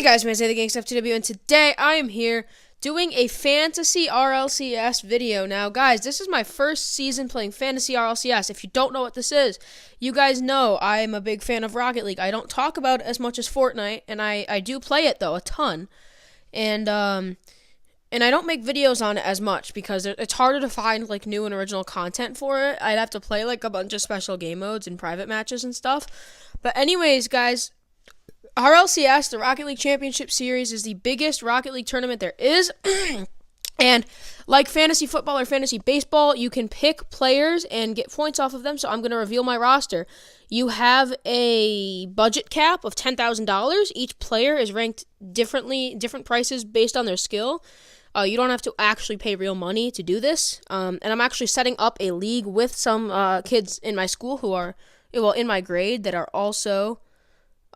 guys, Fantsay the Gangsta FTW, and today I am here doing a Fantasy RLCS video. Now, guys, this is my first season playing Fantasy RLCS. If you don't know what this is, you guys know I am a big fan of Rocket League. I don't talk about it as much as Fortnite, and I do play it, though, a ton. And I don't make videos on it as much because it's harder to find, like, new and original content for it. I'd have to play, like, a bunch of special game modes and private matches and stuff. But anyways, guys, RLCS, the Rocket League Championship Series, is the biggest Rocket League tournament there is. And like fantasy football or fantasy baseball, you can pick players and get points off of them. So I'm going to reveal my roster. You have a budget cap of $10,000. Each player is ranked differently, different prices based on their skill. You don't have to actually pay real money to do this. And I'm actually setting up a league with some kids in my school who are, well, in my grade that are also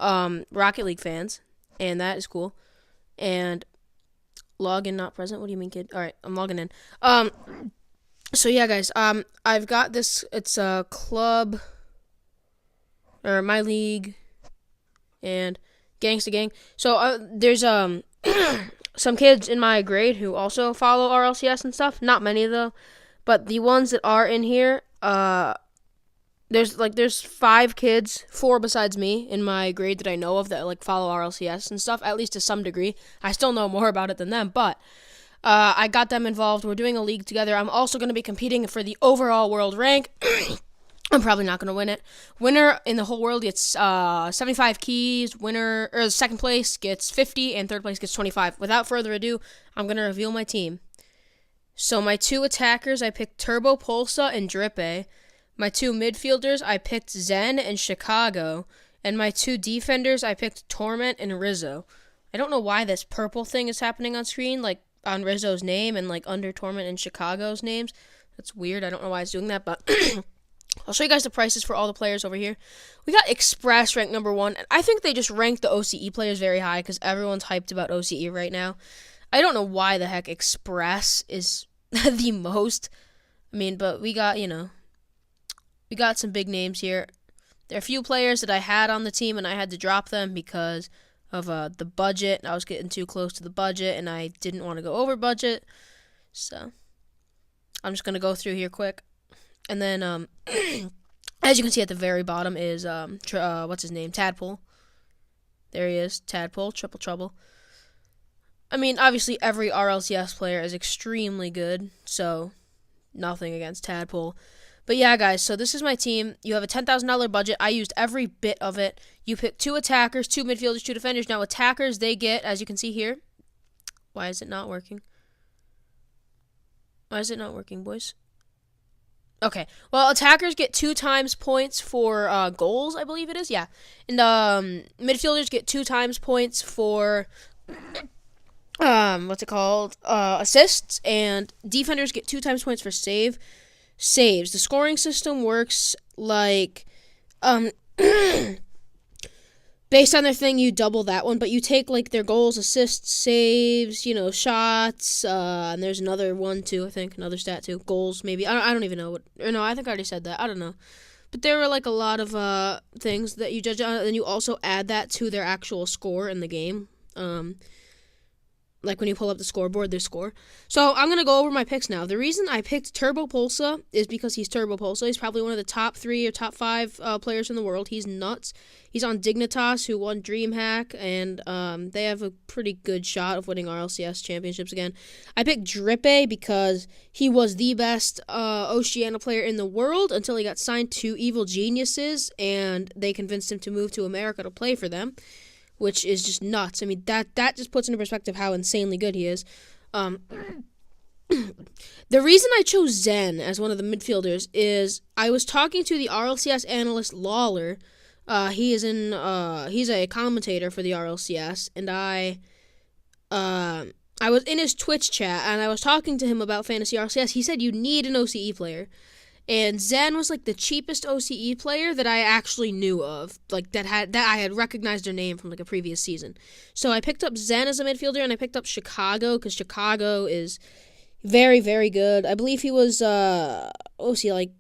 Rocket League fans, and that is cool. And login not present. What do you mean, kid? All right, I'm logging in. So yeah, guys. I've got this. It's a club, or my league, and Gangsta Gang. So there's some kids in my grade who also follow RLCS and stuff. Not many though, but the ones that are in here, There's 5 kids, 4 besides me, in my grade that I know of that like follow RLCS and stuff, at least to some degree. I still know more about it than them, but I got them involved. We're doing a league together. I'm also going to be competing for the overall world rank. I'm probably not going to win it. Winner in the whole world gets 75 keys. Winner, or second place gets 50, and third place gets 25. Without further ado, I'm going to reveal my team. So my 2 attackers, I picked Turbo Pulsa and Drippe. My 2 midfielders, I picked Zen and Chicago. And my 2 defenders, I picked Torment and Rizzo. I don't know why this purple thing is happening on screen, like on Rizzo's name and like under Torment and Chicago's names. That's weird. I don't know why it's doing that, but I'll show you guys the prices for all the players over here. We got Express ranked number 1. And I think they just ranked the OCE players very high because everyone's hyped about OCE right now. I don't know why the heck Express is the most. I mean, but we got, we got some big names here. There are a few players that I had on the team, and I had to drop them because of the budget. I was getting too close to the budget, and I didn't want to go over budget. So I'm just going to go through here quick. And then, as you can see at the very bottom is, what's his name? Tadpole. There he is. Tadpole. Triple Trouble. I mean, obviously, every RLCS player is extremely good, so nothing against Tadpole. But yeah, guys, so this is my team. You have a $10,000 budget. I used every bit of it. You pick 2 attackers, 2 midfielders, 2 defenders. Now, attackers, they get, as you can see here. Why is it not working? Why is it not working, boys? Okay, well, attackers get 2 times points for goals, I believe it is. Yeah. And midfielders get 2 times points for, assists. And defenders get 2 times points for saves. The scoring system works like based on their thing, you double that one, but you take like their goals, assists, saves, shots, and there's another one too, I think, another stat too, goals maybe. I don't even know I think I already said that. I don't know. But there were like a lot of things that you judge on, and you also add that to their actual score in the game. Like when you pull up the scoreboard, their score. So I'm going to go over my picks now. The reason I picked Turbo Pulsa is because he's Turbo Pulsa. He's probably one of the top 3 or top 5 players in the world. He's nuts. He's on Dignitas, who won DreamHack, and they have a pretty good shot of winning RLCS championships again. I picked Drippe because he was the best Oceania player in the world until he got signed to Evil Geniuses, and they convinced him to move to America to play for them, which is just nuts. I mean, that just puts into perspective how insanely good he is. The reason I chose Zen as one of the midfielders is I was talking to the RLCS analyst Lawler. He's a commentator for the RLCS, and I was in his Twitch chat, and I was talking to him about Fantasy RLCS. He said you need an OCE player. And Zen was like the cheapest OCE player that I actually knew of, like that I had recognized their name from like a previous season. So I picked up Zen as a midfielder, and I picked up Chicago because Chicago is very, very good. I believe he was OC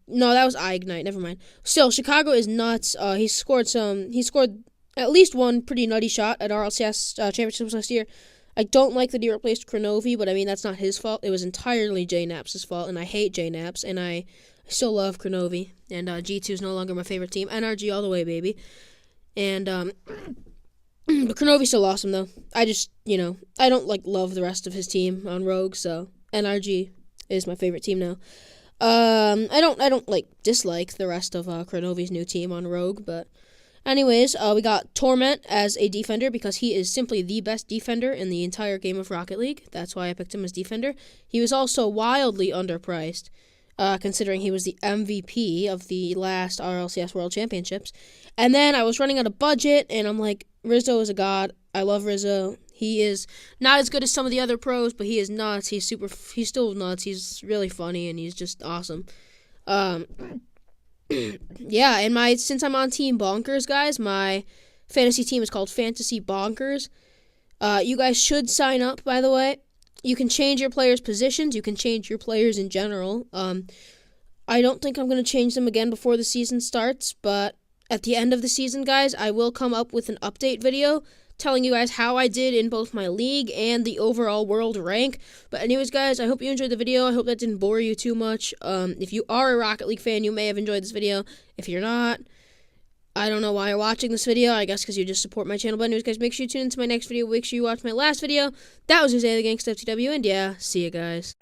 no, that was Ignite. Never mind. Still, Chicago is nuts. He scored at least one pretty nutty shot at RLCS championships last year. I don't like that he replaced Kronovi, but I mean, that's not his fault. It was entirely JNaps' fault, and I hate JNaps, and I still love Kronovi. And G2 is no longer my favorite team. NRG all the way, baby. And but Kronovi's still awesome, though. I just, I don't love the rest of his team on Rogue, so NRG is my favorite team now. I don't dislike the rest of Kronovi's new team on Rogue, but anyways, we got Torment as a defender because he is simply the best defender in the entire game of Rocket League. That's why I picked him as defender. He was also wildly underpriced, considering he was the MVP of the last RLCS World Championships. And then I was running out of budget, and I'm like, Rizzo is a god. I love Rizzo. He is not as good as some of the other pros, but he is nuts. He's still nuts. He's really funny, and he's just awesome. Yeah, and since I'm on Team Bonkers, guys, my fantasy team is called Fantasy Bonkers. You guys should sign up, by the way. You can change your players' positions. You can change your players in general. I don't think I'm going to change them again before the season starts, but at the end of the season, guys, I will come up with an update video telling you guys how I did in both my league and the overall world rank. But anyways, guys, I hope you enjoyed the video. I hope that didn't bore you too much. If you are a Rocket League fan, you may have enjoyed this video. If you're not, I don't know why you're watching this video. I guess because you just support my channel. But anyways, guys, make sure you tune into my next video. Make sure you watch my last video. That was Jose the Gangsta FTW, and yeah, see you guys.